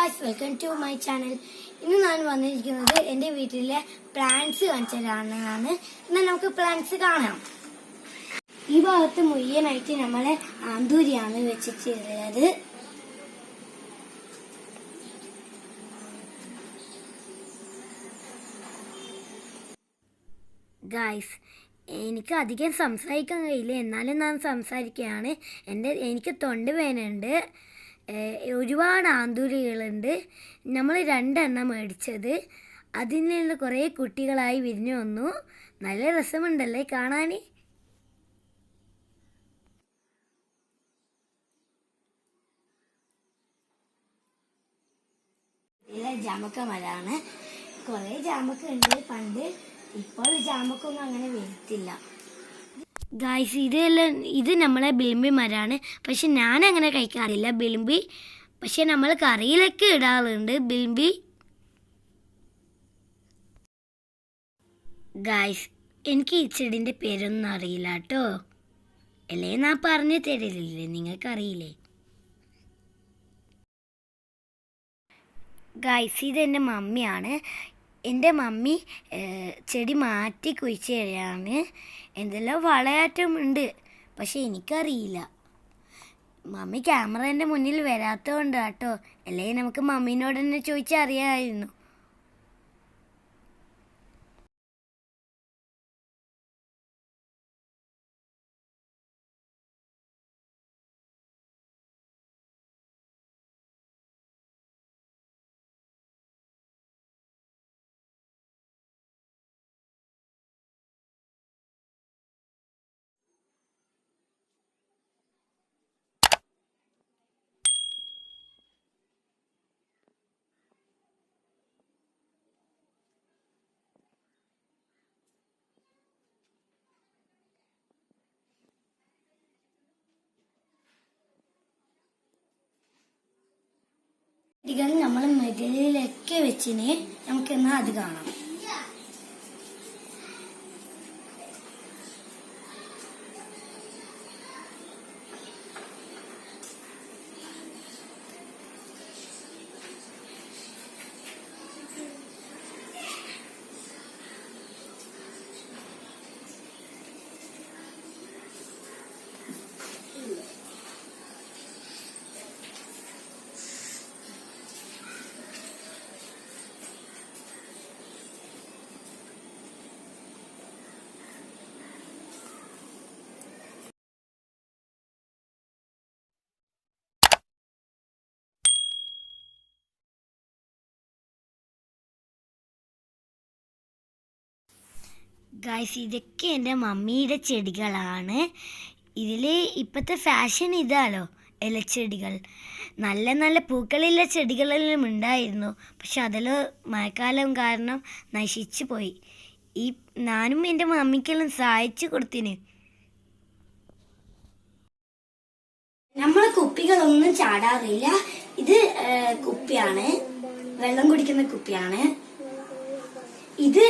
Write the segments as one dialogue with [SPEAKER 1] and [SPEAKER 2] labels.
[SPEAKER 1] Guys, welcome to my channel. ഇന്ന് ഞാൻ വന്നിരിക്കുന്നത് എൻ്റെ വീട്ടിലെ പ്ലാന്റ്സ് കാണിച്ചു തരാനാണ്. ഇന്ന് നമുക്ക് പ്ലാന്റ്സ് കാണാം. ഈ ഭാഗത്ത് മുഴുവനായിട്ട് നമ്മളെ ആന്തൂരിയാണ് വെച്ചിട്ടുള്ളത്. ഗായ്സ്, എനിക്ക് അധികം സംസാരിക്കാൻ കഴിയില്ല, എന്നാലും ഞാൻ സംസാരിക്കുകയാണ്. എനിക്ക് തൊണ്ടവേദനയുണ്ട്. ഒരുപാട് ആന്തൂരികളുണ്ട്. നമ്മൾ 2 എണ്ണം മേടിച്ചത്. അതിൽ നിന്ന് കുറേ കുട്ടികളായി വിരിഞ്ഞു വന്നു. നല്ല രസമുണ്ടല്ലേ കാണാൻ. ജാമക്ക മരമാണ്. കുറേ ജാമക്ക ഉണ്ട് പണ്ട്. ഇപ്പോൾ ജാമക്കൊന്നും അങ്ങനെ വരത്തില്ല. ഗായ്സ്, ഇത് നമ്മളെ ബിളിമ്പി മരമാണ്. പക്ഷെ ഞാൻ അങ്ങനെ കഴിക്കാറില്ല ബിളിമ്പി. പക്ഷെ നമ്മൾ കറിയിലൊക്കെ ഇടാറുണ്ട് ബിളിമ്പി. ഗായ്സ്, എനിക്ക് ഈ ചെടിൻ്റെ പേരൊന്നും അറിയില്ല കേട്ടോ. അല്ലേ ഞാൻ പറഞ്ഞു തരില്ലേ, നിങ്ങൾക്കറിയില്ലേ. ഗായ്സ്, ഇതെൻ്റെ മമ്മിയാണ്. എൻ്റെ മമ്മി ചെടി മാറ്റി കുഴിച്ചിടുകയാണ്. എന്തെല്ലാം വളയാറ്റമുണ്ട്, പക്ഷെ എനിക്കറിയില്ല. മമ്മി ക്യാമറേൻ്റെ മുന്നിൽ വരാത്തതുകൊണ്ട് കേട്ടോ. അല്ലെങ്കിൽ നമുക്ക് മമ്മീനോട് തന്നെ ചോദിച്ചറിയാമായിരുന്നു. ചെടികൾ നമ്മൾ മെഡലിലൊക്കെ വെച്ചിന്. നമുക്കെന്നാൽ അത് കാണാം. ഗായ്സ്, ഇതൊക്കെ എൻ്റെ മമ്മിയുടെ ചെടികളാണ്. ഇതിൽ ഇപ്പോഴത്തെ ഫാഷൻ ഇതാലോ, ഇലച്ചെടികൾ. നല്ല നല്ല പൂക്കളുള്ള ചെടികളെല്ലാം ഉണ്ടായിരുന്നു. പക്ഷെ അതെല്ലാം മഴക്കാലം കാരണം നശിച്ചു പോയി. ഞാനും എൻ്റെ മമ്മിക്കെല്ലാം സഹായിച്ചു കൊടുത്തിന്. നമ്മൾ കുപ്പികളൊന്നും ചാടാറില്ല. ഇത് കുപ്പിയാണ്, വെള്ളം കുടിക്കുന്ന കുപ്പിയാണ്. ഇത്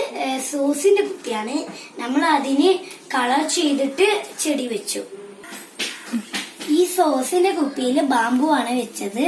[SPEAKER 1] സോസിന്റെ കുപ്പിയാണ്. നമ്മൾ അതിന് കളർ ചെയ്തിട്ട് ചെടി വെച്ചു. ഈ സോസിന്റെ കുപ്പിയിൽ ബാമ്പു ആണ് വെച്ചത്.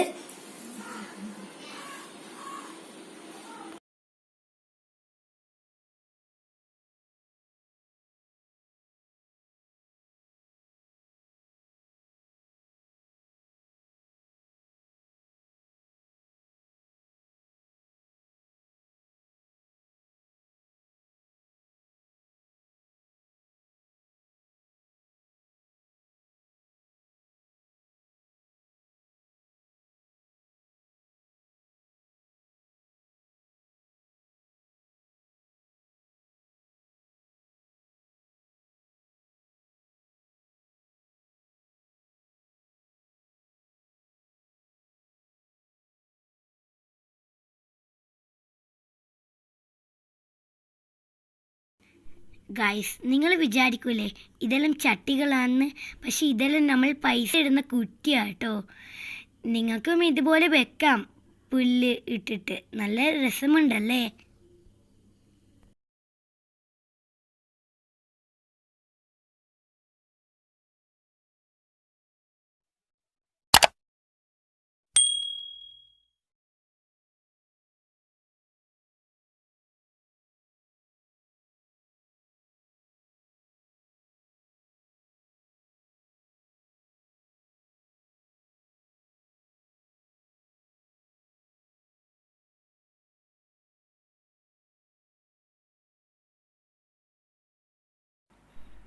[SPEAKER 1] ഗൈസ്, നിങ്ങൾ വിചാരിക്കൂലേ ഇതെല്ലാം ചട്ടികളാണെന്ന്. പക്ഷെ ഇതെല്ലാം നമ്മൾ പൈസ ഇടുന്ന കുറ്റിയാണ് കേട്ടോ. നിങ്ങൾക്കും ഇതുപോലെ വെക്കാം, പുല്ല് ഇട്ടിട്ട്. നല്ല രസമുണ്ടല്ലേ.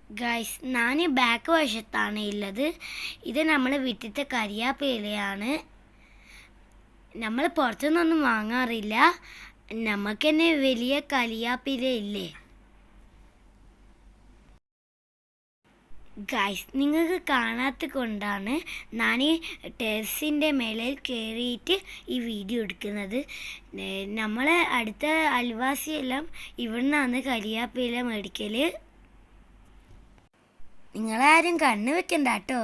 [SPEAKER 1] ഗൈസ് ഞാൻ ബാക്ക് വശത്താണ് ഉള്ളത്. ഇത് നമ്മൾ വീട്ടിലത്തെ കരിയാപ്പിലയാണ്. നമ്മൾ പുറത്തുനിന്നൊന്നും വാങ്ങാറില്ല. നമുക്ക് തന്നെ വലിയ കരിയാപ്പില ഇല്ലേ. ഗൈസ് നിങ്ങൾക്ക് കാണാത്ത കൊണ്ടാണ് ഞാൻ ടെറസിൻ്റെ മേളിൽ കയറിയിട്ട് ഈ വീഡിയോ എടുക്കുന്നത്. നമ്മളെ അടുത്ത അയൽവാസിയെല്ലാം ഇവിടുന്നാണ് കരിയാപ്പില മേടിക്കൽ. നിങ്ങളാരും കണ്ണു വെക്കണ്ട കേട്ടോ.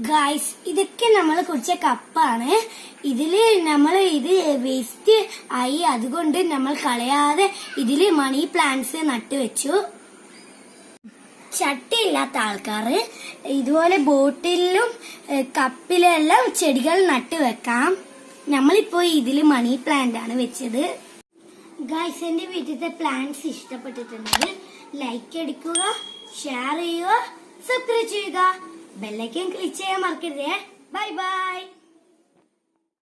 [SPEAKER 1] ഗായ്സ് ഇതൊക്കെ നമ്മൾ കുടിച്ച കപ്പാണ്. ഇതില് നമ്മൾ ഇത് വേസ്റ്റ് ആയി, അതുകൊണ്ട് നമ്മൾ കളയാതെ ഇതില് മണി പ്ലാന്റ്സ് നട്ടുവെച്ചു. ചട്ടിയില്ലാത്ത ആൾക്കാർ ഇതുപോലെ ബോട്ടിലും കപ്പിലെല്ലാം ചെടികൾ നട്ടുവെക്കാം. നമ്മളിപ്പോ ഇതില് മണി പ്ലാന്റ് ആണ് വെച്ചത്. ഗായ്സ് എന്റെ വീട്ടിലത്തെ പ്ലാന്റ്സ് ഇഷ്ടപ്പെട്ടിട്ടുണ്ടെങ്കിൽ ലൈക്ക് അടിക്കുക, ഷെയർ ചെയ്യുക, സബ്സ്ക്രൈബ് ചെയ്യുക, ബെല്ലൈക്കൻ ക്ലിക്ക് ചെയ്യാൻ മറക്കരുതേ. Bye bye.